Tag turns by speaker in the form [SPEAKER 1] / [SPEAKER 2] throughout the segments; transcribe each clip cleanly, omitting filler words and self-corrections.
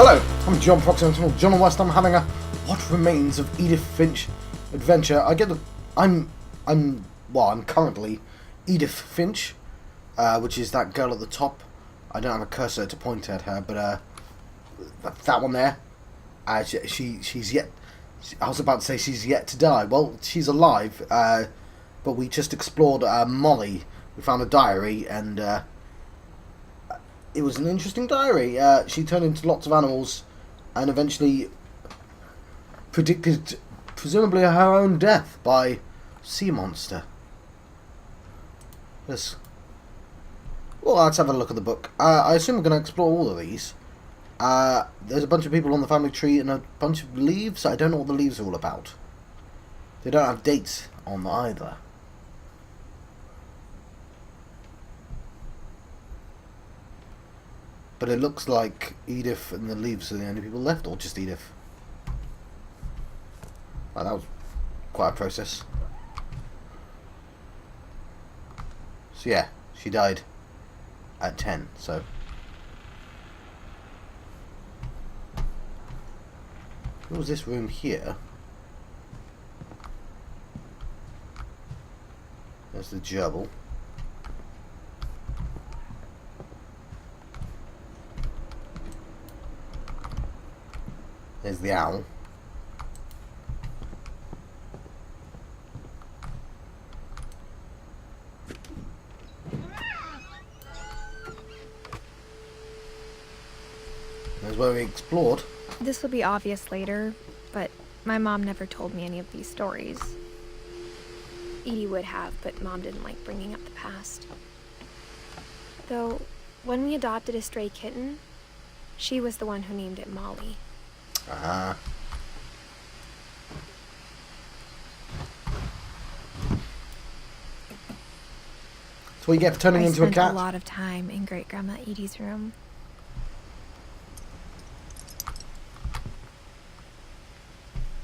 [SPEAKER 1] Hello, I'm John Proctor, I'm John West. I'm having a What Remains of Edith Finch adventure. I'm currently Edith Finch, which is that girl at the top. I don't have a cursor to point at her, but that one there. She's yet. I was about to say she's yet to die. Well, she's alive, but we just explored Molly. We found a diary, and it was an interesting diary. She turned into lots of animals and eventually predicted, presumably, her own death by sea monster. Yes. Well, let's have a look at the book. I assume we're going to explore all of these. There's a bunch of people on the family tree and a bunch of leaves. I don't know what the leaves are all about. They don't have dates on either. But it looks like Edith and the leaves are the only people left, or just Edith. Well, that was quite a process. So yeah, she died at 10, so... What was this room here? There's the gerbil. There's the owl. There's where we explored.
[SPEAKER 2] This will be obvious later, but my mom never told me any of these stories. Edie would have, but Mom didn't like bringing up the past. Though, when we adopted a stray kitten, she was the one who named it Molly.
[SPEAKER 1] Uh-huh. So what you get for turning into a cat?
[SPEAKER 2] I spent a lot of time in Great-Grandma Edie's room.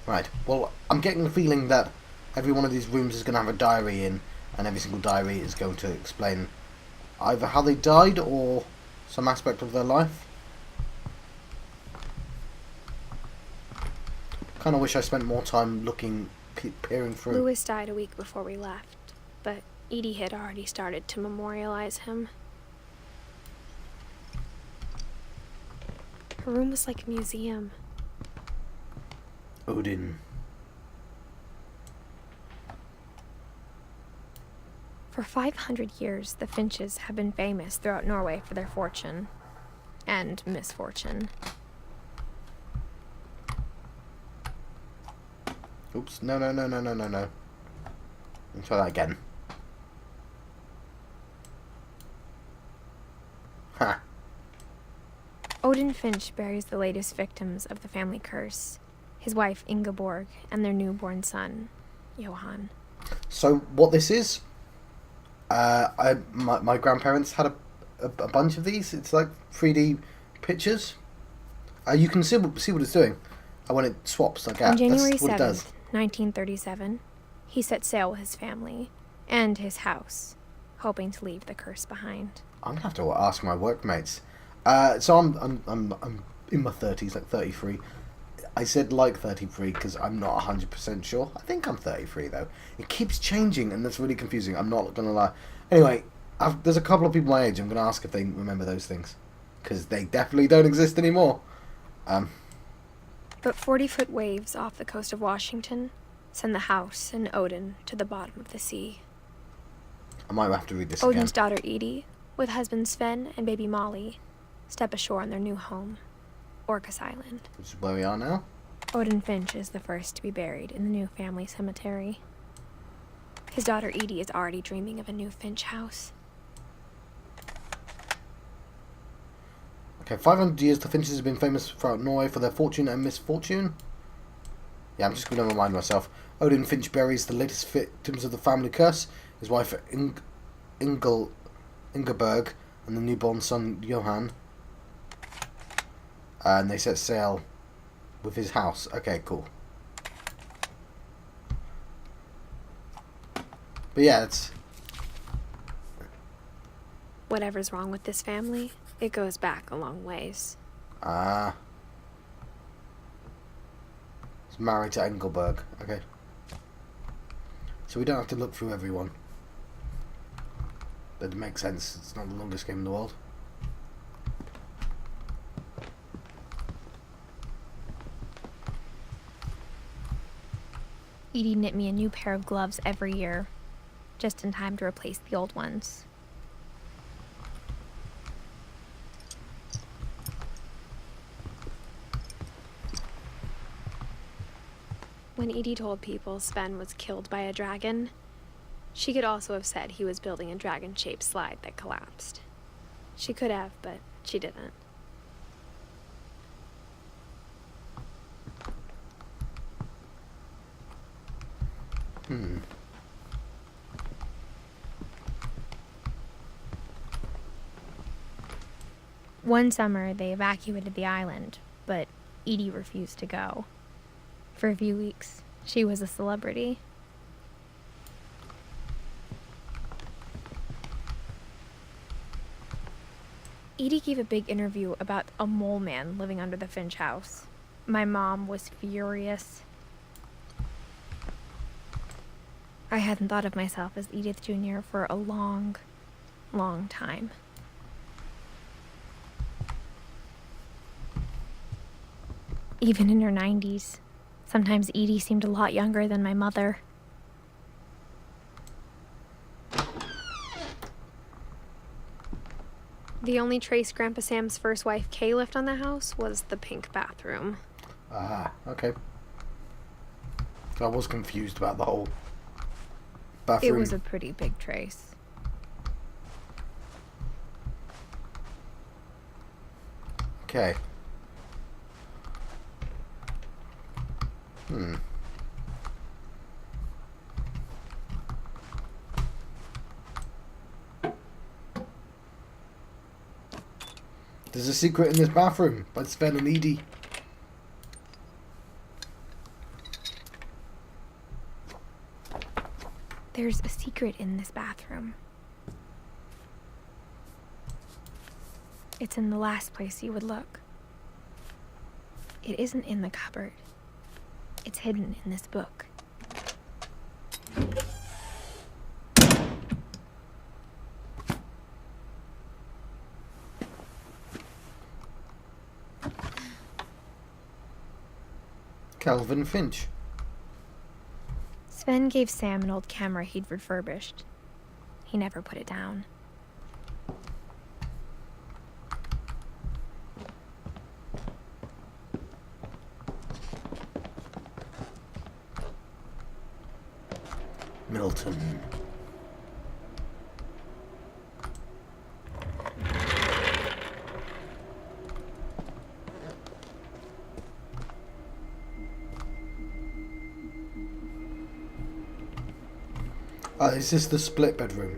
[SPEAKER 1] Right, well, I'm getting the feeling that every one of these rooms is going to have a diary in, and every single diary is going to explain either how they died or some aspect of their life. Kind of wish I spent more time looking, peering through.
[SPEAKER 2] Louis died a week before we left, but Edie had already started to memorialize him. Her room was like a museum.
[SPEAKER 1] Odin.
[SPEAKER 2] For 500 years, the Finches have been famous throughout Norway for their fortune and misfortune.
[SPEAKER 1] Oops, no. Let me try that again. Ha!
[SPEAKER 2] Odin Finch buries the latest victims of the family curse, his wife Ingeborg and their newborn son, Johan.
[SPEAKER 1] So, what this is, my grandparents had a bunch of these. It's like 3D pictures. You can see what it's doing when it swaps like that.
[SPEAKER 2] On January
[SPEAKER 1] That's what it does.
[SPEAKER 2] 1937, he set sail with his family and his house, hoping to leave the curse behind.
[SPEAKER 1] I'm gonna have to ask my workmates. So I'm in my 30s, like 33. I said like 33 because I'm not 100% sure. I think I'm 33 though. It keeps changing and that's really confusing. I'm not gonna lie. Anyway, there's a couple of people my age. I'm gonna ask if they remember those things because they definitely don't exist anymore.
[SPEAKER 2] But 40-foot waves off the coast of Washington send the house and Odin to the bottom of the sea.
[SPEAKER 1] I might have to read this
[SPEAKER 2] Odin's
[SPEAKER 1] again.
[SPEAKER 2] daughter Edie, with husband Sven and baby Molly, step ashore on their new home, Orcas Island.
[SPEAKER 1] Which is where we are now.
[SPEAKER 2] Odin Finch is the first to be buried in the new family cemetery. His daughter Edie is already dreaming of a new Finch house.
[SPEAKER 1] Okay, 500 years the Finches have been famous throughout Norway for their fortune and misfortune. Yeah, I'm just going to remind myself. Odin Finch buries the latest victims of the family curse, his wife Ingeborg and the newborn son Johan. And they set sail with his house. Okay, cool. But yeah, it's...
[SPEAKER 2] Whatever's wrong with this family, it goes back a long ways.
[SPEAKER 1] Ah. He's married to Engelberg. Okay. So we don't have to look through everyone. That makes sense. It's not the longest game in the world.
[SPEAKER 2] Edie knit me a new pair of gloves every year, just in time to replace the old ones. When Edie told people Sven was killed by a dragon, she could also have said he was building a dragon-shaped slide that collapsed. She could have, but she didn't. One summer, they evacuated the island, but Edie refused to go. For a few weeks, she was a celebrity. Edie gave a big interview about a mole man living under the Finch house. My mom was furious. I hadn't thought of myself as Edith Jr. for a long, long time. Even in her 90s, sometimes Edie seemed a lot younger than my mother. The only trace Grandpa Sam's first wife, Kay, left on the house was the pink bathroom.
[SPEAKER 1] Ah, okay. I was confused about the whole bathroom.
[SPEAKER 2] It was a pretty big trace.
[SPEAKER 1] Okay. There's a secret in this bathroom by Sven and Edie.
[SPEAKER 2] There's a secret in this bathroom. It's in the last place you would look. It isn't in the cupboard. It's hidden in this book.
[SPEAKER 1] Calvin Finch.
[SPEAKER 2] Sven gave Sam an old camera he'd refurbished. He never put it down.
[SPEAKER 1] Milton. Is this the split bedroom?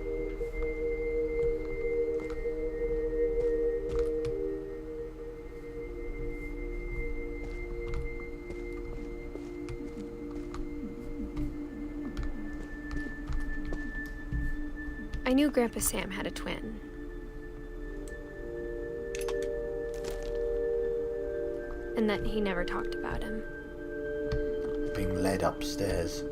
[SPEAKER 2] I knew Grandpa Sam had a twin. And that he never talked about him.
[SPEAKER 1] Being led upstairs.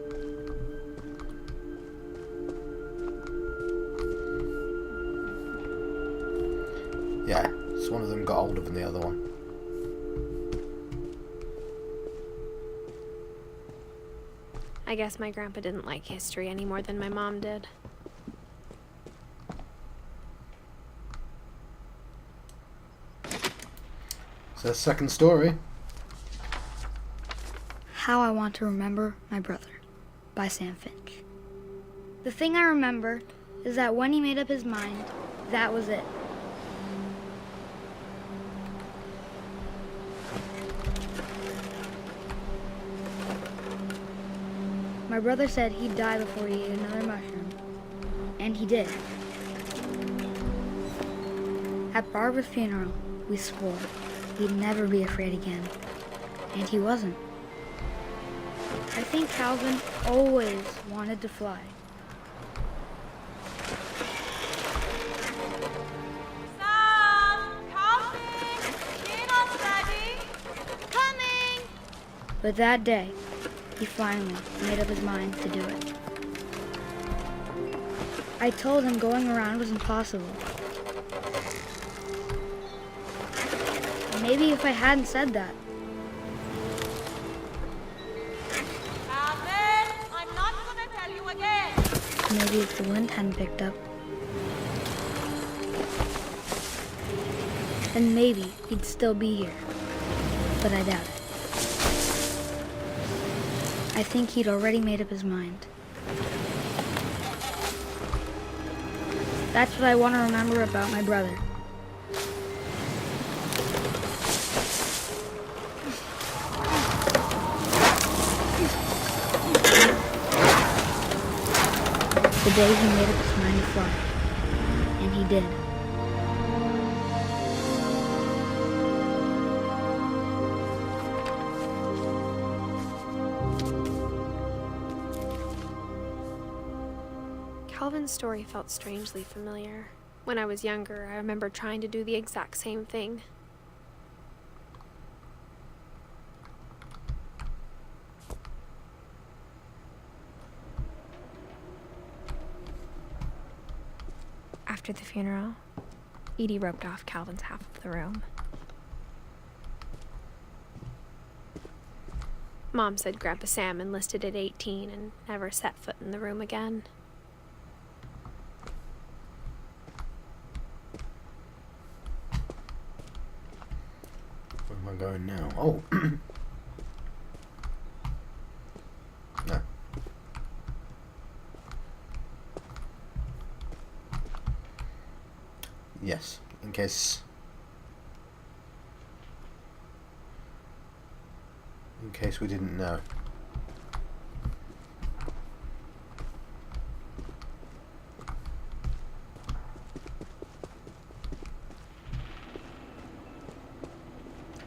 [SPEAKER 1] Yeah, so one of them got older than the other one.
[SPEAKER 2] I guess my grandpa didn't like history any more than my mom did.
[SPEAKER 1] So second story.
[SPEAKER 3] How I Want to Remember My Brother by Sam Finch. The thing I remember is that when he made up his mind, that was it. My brother said he'd die before he ate another mushroom. And he did. At Barbara's funeral, we swore he'd never be afraid again. And he wasn't. I think Calvin always wanted to fly.
[SPEAKER 4] Sam, coming! Dinner's ready. Coming!
[SPEAKER 3] But that day, he finally made up his mind to do it. I told him going around was impossible. Maybe if I hadn't said that.
[SPEAKER 4] Calvin, I'm not gonna tell you again.
[SPEAKER 3] Maybe if the wind hadn't picked up. Then maybe he'd still be here. But I doubt it. I think he'd already made up his mind. That's what I want to remember about my brother. The day he made up his mind to fly. And he did.
[SPEAKER 2] Calvin's story felt strangely familiar. When I was younger, I remember trying to do the exact same thing. After the funeral, Edie roped off Calvin's half of the room. Mom said Grandpa Sam enlisted at 18 and never set foot in the room again.
[SPEAKER 1] Where am I going now? Oh. No. Yes, in case we didn't know.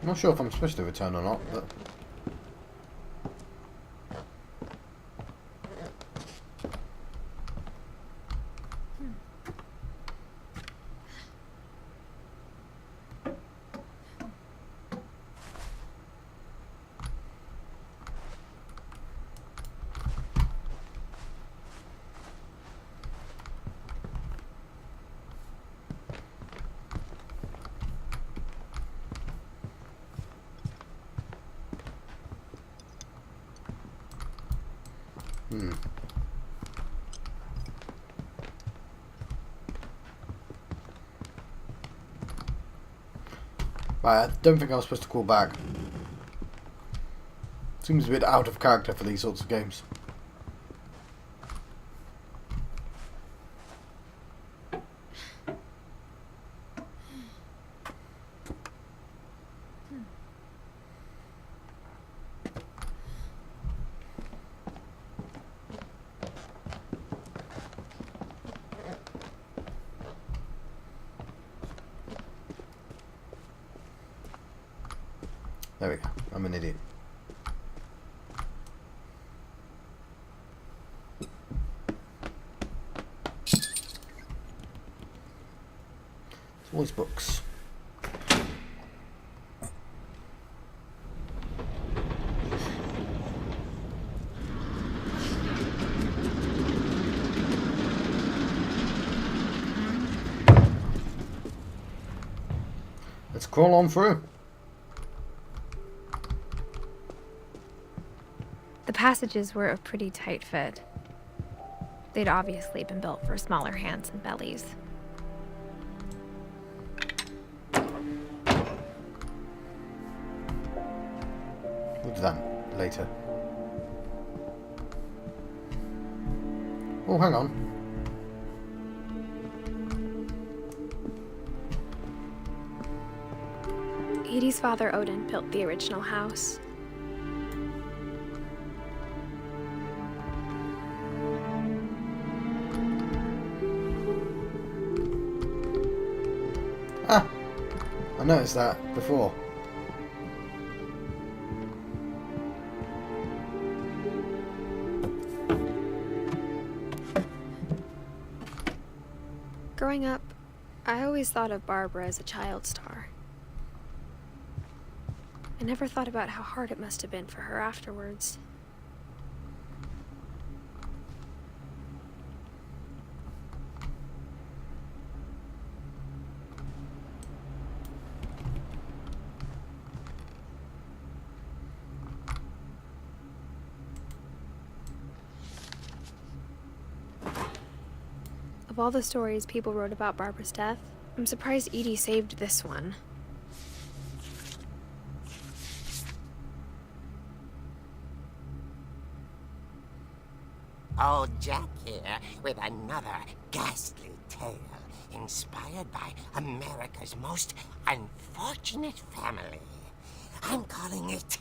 [SPEAKER 1] I'm not sure if I'm supposed to return or not, but I don't think I was supposed to call back. Seems a bit out of character for these sorts of games. There we go. I'm an idiot. It's always books. Let's crawl on through.
[SPEAKER 2] The passages were a pretty tight fit. They'd obviously been built for smaller hands and bellies.
[SPEAKER 1] We'll do that later. Oh, hang on.
[SPEAKER 2] Edie's father, Odin, built the original house.
[SPEAKER 1] Ah! I noticed that before.
[SPEAKER 2] Growing up, I always thought of Barbara as a child star. I never thought about how hard it must have been for her afterwards. Of all the stories people wrote about Barbara's death, I'm surprised Edie saved this one.
[SPEAKER 5] Old Jack here with another ghastly tale inspired by America's most unfortunate family. I'm calling it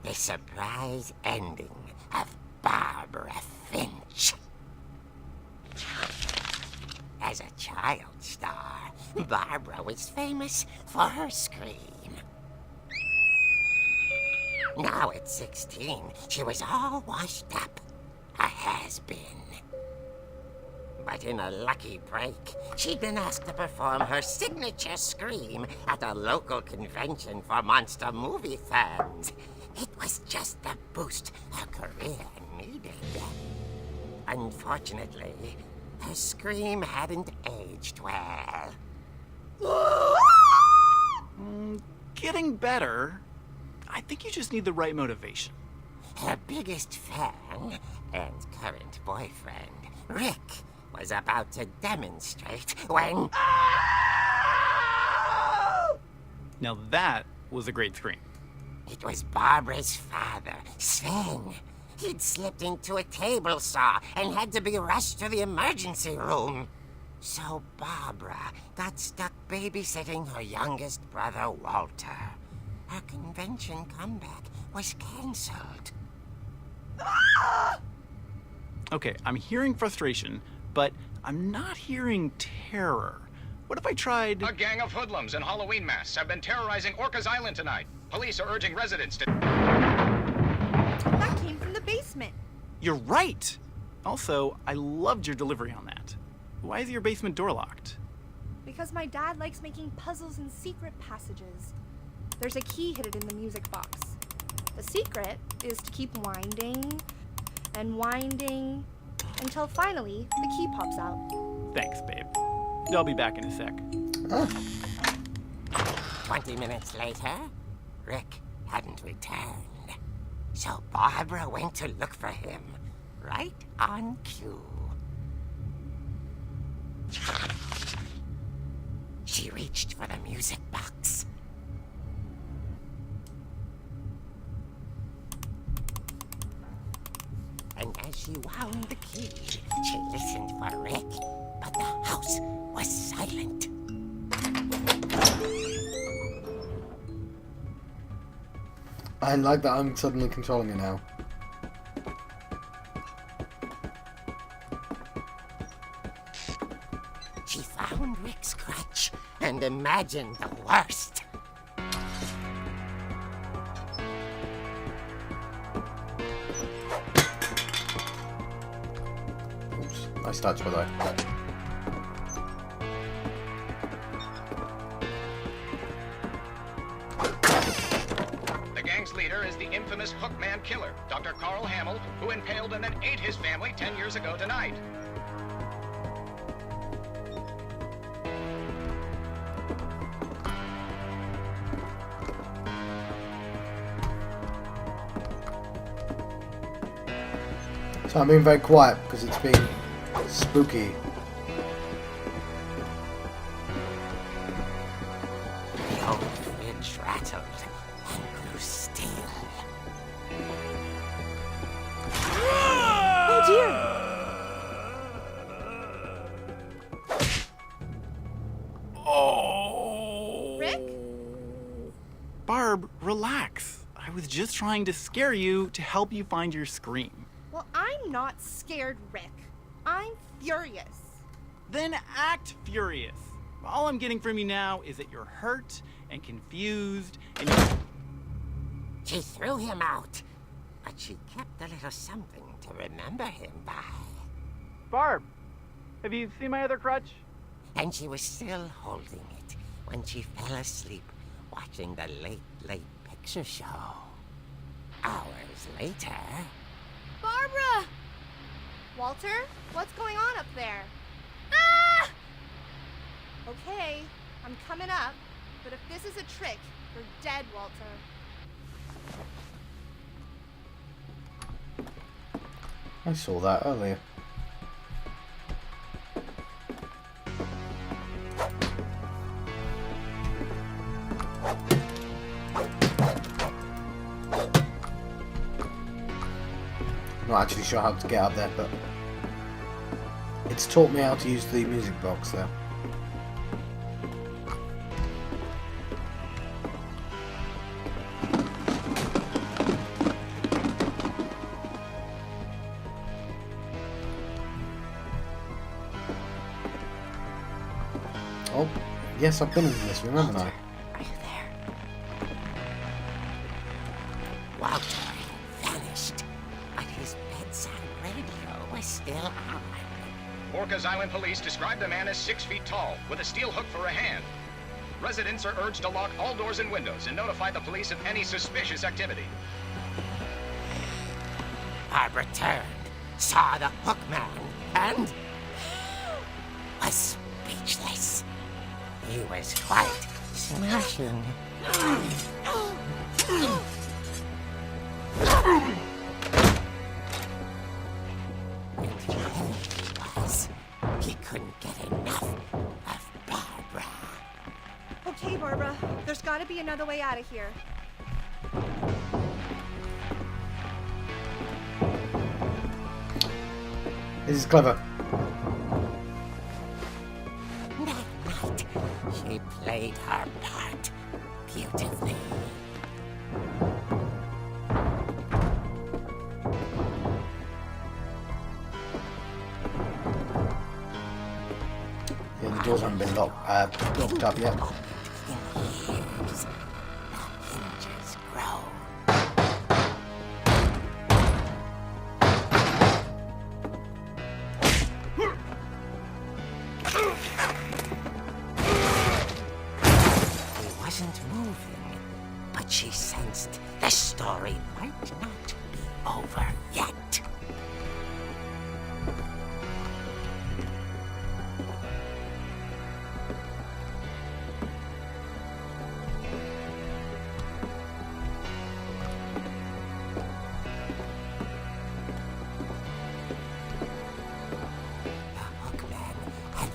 [SPEAKER 5] The Surprise Ending of Barbara Finch. As a child star, Barbara was famous for her scream. Now at 16, she was all washed up. A has-been. But in a lucky break, she'd been asked to perform her signature scream at a local convention for monster movie fans. It was just the boost her career needed. Unfortunately, her scream hadn't aged well.
[SPEAKER 6] Getting better. I think you just need the right motivation.
[SPEAKER 5] Her biggest fan and current boyfriend, Rick, was about to demonstrate when...
[SPEAKER 6] Now that was a great scream.
[SPEAKER 5] It was Barbara's father, Sven. He'd slipped into a table saw and had to be rushed to the emergency room. So Barbara got stuck babysitting her youngest brother, Walter. Her convention comeback was cancelled.
[SPEAKER 6] Okay, I'm hearing frustration, but I'm not hearing terror. What if I tried...
[SPEAKER 7] A gang of hoodlums in Halloween masks have been terrorizing Orcas Island tonight. Police are urging residents to...
[SPEAKER 4] That came from the basement.
[SPEAKER 6] You're right! Also, I loved your delivery on that. Why is your basement door locked?
[SPEAKER 4] Because my dad likes making puzzles and secret passages. There's a key hidden in the music box. The secret is to keep winding and winding until finally the key pops out.
[SPEAKER 6] Thanks, babe. I'll be back in a sec.
[SPEAKER 5] 20 minutes later, Rick hadn't returned. So Barbara went to look for him, right on cue. She reached for the music box. And as she wound the key, she listened for Rick, but the house was silent.
[SPEAKER 1] I like that I'm suddenly controlling it now.
[SPEAKER 5] She found Rick's crutch and imagined the worst.
[SPEAKER 1] Oops, nice touch by the way.
[SPEAKER 7] The gang's leader is the infamous Hookman killer, Dr. Carl Hamill, who impaled and then ate his family 10 years ago tonight.
[SPEAKER 1] So I'm being very quiet because it's being spooky.
[SPEAKER 5] The old fridge rattled and grew still.
[SPEAKER 4] Oh dear!
[SPEAKER 6] Oh!
[SPEAKER 4] Rick?
[SPEAKER 6] Barb, relax. I was just trying to scare you to help you find your scream.
[SPEAKER 4] Well, I'm not scared, Rick. I'm furious.
[SPEAKER 6] Then act furious. All I'm getting from you now is that you're hurt and confused and
[SPEAKER 5] She threw him out, but she kept a little something to remember him by.
[SPEAKER 6] Barb, have you seen my other crutch?
[SPEAKER 5] And she was still holding it when she fell asleep watching the late, late picture show. Hours later...
[SPEAKER 4] Barbara! Walter, what's going on up there? Ah! Okay, I'm coming up, but if this is a trick, you're dead, Walter.
[SPEAKER 1] I saw that earlier. Not actually sure how to get up there, but it's taught me how to use the music box there. Oh, yes, I've been in this room, haven't I?
[SPEAKER 5] Are you there? Walter vanished, but his bedside radio was still on.
[SPEAKER 7] Orcas Island police describe the man as 6 feet tall, with a steel hook for a hand. Residents are urged to lock all doors and windows and notify the police of any suspicious activity.
[SPEAKER 5] Barbara turned, saw the hook man, and was speechless. He was quite smashing. And there he was. He couldn't get enough of Barbara.
[SPEAKER 4] Okay, Barbara, there's gotta be another way out of here.
[SPEAKER 1] This is clever.
[SPEAKER 5] That night, she played her part beautifully.
[SPEAKER 1] Yeah, the doors haven't been locked up yet.
[SPEAKER 5] In years, the hinges grow. He wasn't moving, but she sensed the story might not be over yet.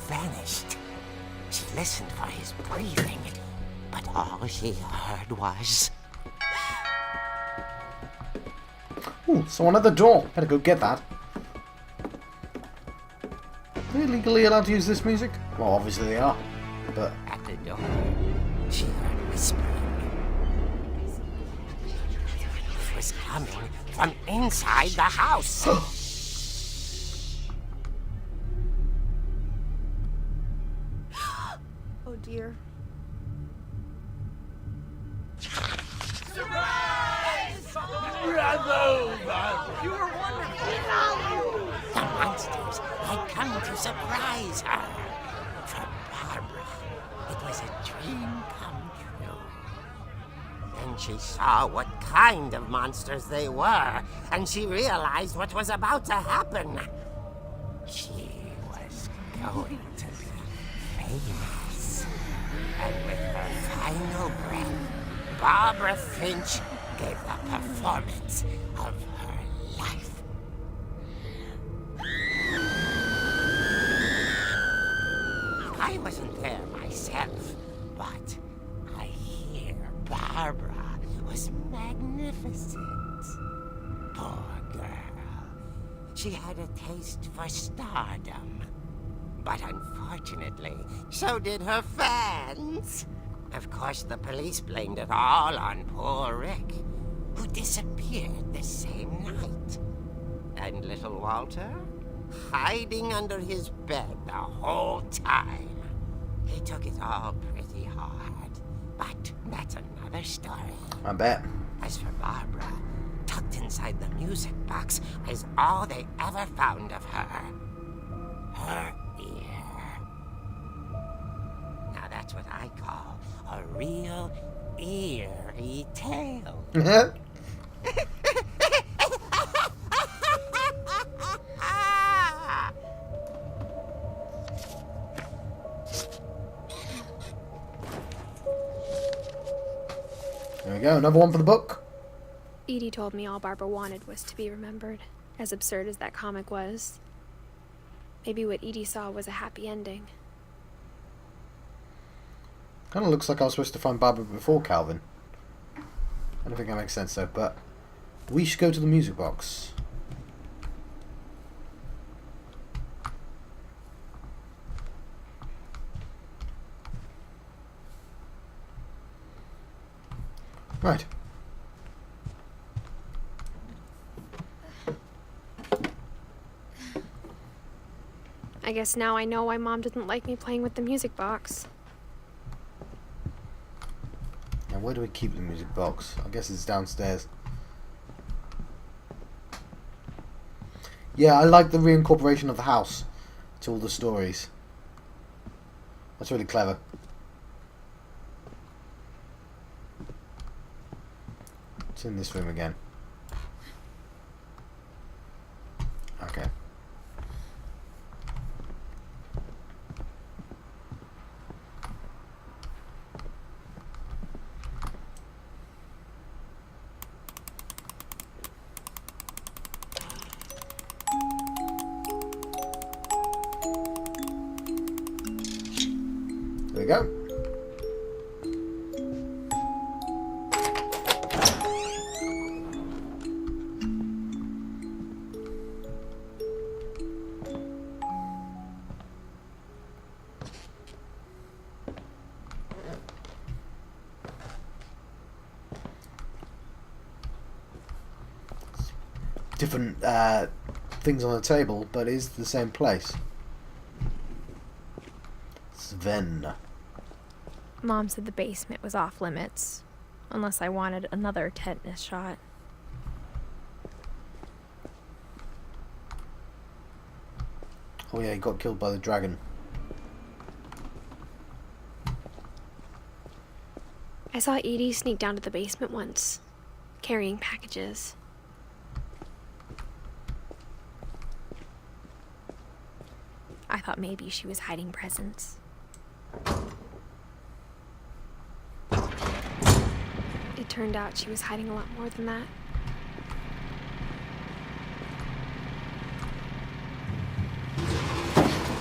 [SPEAKER 5] Vanished. She listened for his breathing, but all she heard was...
[SPEAKER 1] Ooh, someone at the door. Better go get that. Are they legally allowed to use this music? Well, obviously they are. But
[SPEAKER 5] At the door, she heard whispering. It was coming from inside the house.
[SPEAKER 4] Oh dear.
[SPEAKER 5] The monsters had come to surprise her. For Barbara, it was a dream come true. Then she saw what kind of monsters they were, and she realized what was about to happen. She was going to be famous. And with her final breath, Barbara Finch gave the performance of her life. I wasn't there myself, but I hear Barbara was magnificent. Poor girl. She had a taste for stardom. But unfortunately, so did her fans. Of course, the police blamed it all on poor Rick, who disappeared the same night. And little Walter, hiding under his bed the whole time. He took it all pretty hard, but that's another story.
[SPEAKER 1] I bet.
[SPEAKER 5] As for Barbara, tucked inside the music box is all they ever found of her. Her ear. Now that's what I call a real eerie tale.
[SPEAKER 1] There we go, another one for the book.
[SPEAKER 2] Edie told me all Barbara wanted was to be remembered, as absurd as that comic was. Maybe what Edie saw was a happy ending.
[SPEAKER 1] Kind of looks like I was supposed to find Barbara before Calvin. I don't think that makes sense though, but we should go to the music box. Right.
[SPEAKER 2] I guess now I know why Mom didn't like me playing with the music box.
[SPEAKER 1] Now where do we keep the music box? I guess it's downstairs. Yeah, I like the reincorporation of the house to all the stories. That's really clever. It's in this room again. Okay. There we go. Different things on the table, but it is the same place. Sven.
[SPEAKER 2] Mom said the basement was off limits, unless I wanted another tetanus shot.
[SPEAKER 1] Oh yeah, he got killed by the dragon.
[SPEAKER 2] I saw Edie sneak down to the basement once, carrying packages. I thought maybe she was hiding presents. It turned out she was hiding a lot more than that.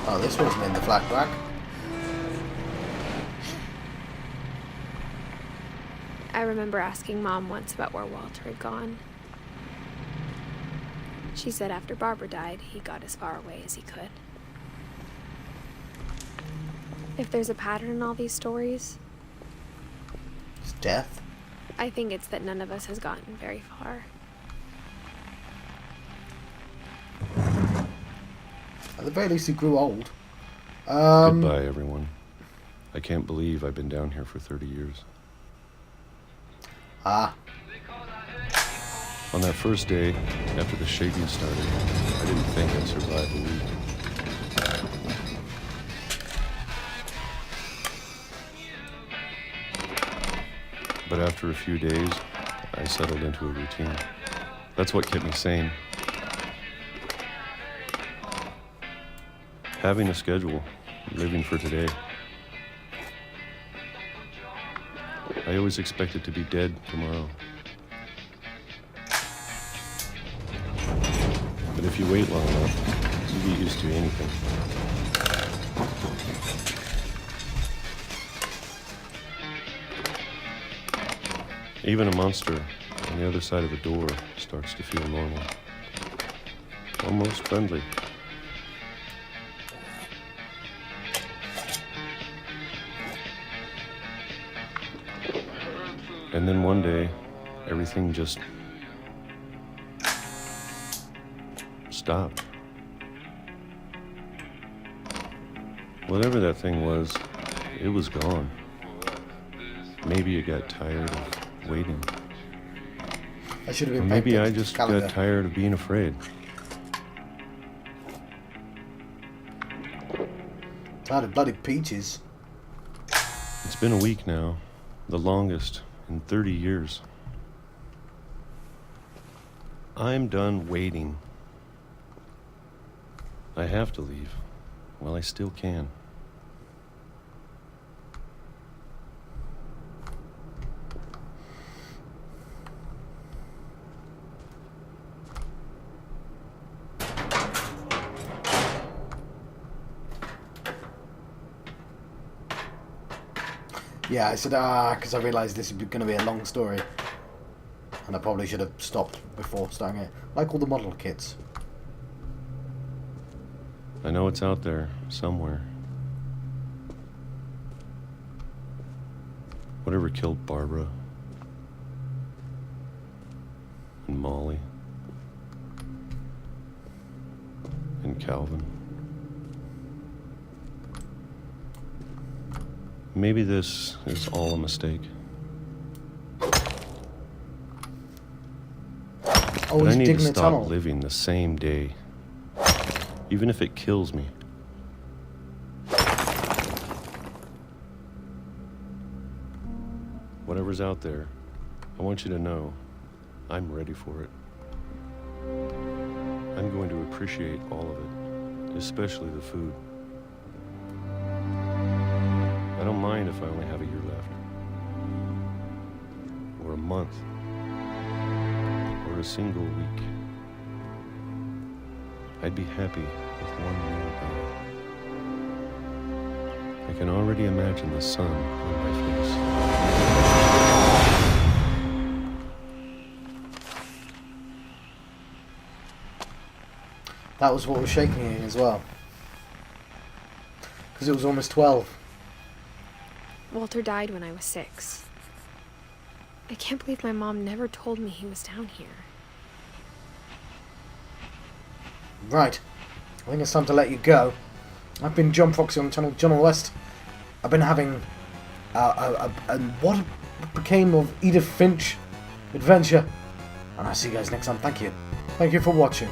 [SPEAKER 1] Oh, this wasn't in the flashback.
[SPEAKER 2] I remember asking Mom once about where Walter had gone. She said after Barbara died, he got as far away as he could. If there's a pattern in all these stories,
[SPEAKER 1] It's death.
[SPEAKER 2] I think it's that none of us has gotten very far.
[SPEAKER 1] At the very least, he grew old.
[SPEAKER 8] Goodbye, everyone. I can't believe I've been down here for 30 years.
[SPEAKER 1] Ah.
[SPEAKER 8] On that first day, after the shaking started, I didn't think I'd survive a week. But after a few days, I settled into a routine. That's what kept me sane. Having a schedule, living for today. I always expected to be dead tomorrow. But if you wait long enough, you get used to anything. Even a monster on the other side of a door starts to feel normal. Almost friendly. And then one day, everything just stopped. Whatever that thing was, it was gone. Maybe it got tired of waiting.
[SPEAKER 1] I should have
[SPEAKER 8] Or
[SPEAKER 1] been.
[SPEAKER 8] maybe
[SPEAKER 1] paying
[SPEAKER 8] I
[SPEAKER 1] attention to
[SPEAKER 8] just
[SPEAKER 1] the calendar.
[SPEAKER 8] got tired of being afraid.
[SPEAKER 1] Tired of bloody peaches.
[SPEAKER 8] It's been a week now, the longest in 30 years. I'm done waiting. I have to leave while I still can.
[SPEAKER 1] Yeah, I said, because I realised this is going to be a long story. And I probably should have stopped before starting it. Like all the model kits.
[SPEAKER 8] I know it's out there, somewhere. Whatever killed Barbara and Molly and Calvin. Maybe this is all a mistake.
[SPEAKER 1] Oh,
[SPEAKER 8] But I
[SPEAKER 1] he's
[SPEAKER 8] need to
[SPEAKER 1] digging a
[SPEAKER 8] stop
[SPEAKER 1] tunnel.
[SPEAKER 8] living the same day, even if it kills me. Whatever's out there, I want you to know I'm ready for it. I'm going to appreciate all of it, especially the food. I don't mind if I only have a year left, or a month, or a single week. I'd be happy with one meal a day. I can already imagine the sun on my face.
[SPEAKER 1] That was what was shaking me as well. Because it was almost 12.
[SPEAKER 2] Walter died when I was 6. I can't believe my mom never told me he was down here.
[SPEAKER 1] Right. I think it's time to let you go. I've been John Foxy on the channel John West. I've been having what became of Edith Finch adventure. And I'll see you guys next time. Thank you. Thank you for watching.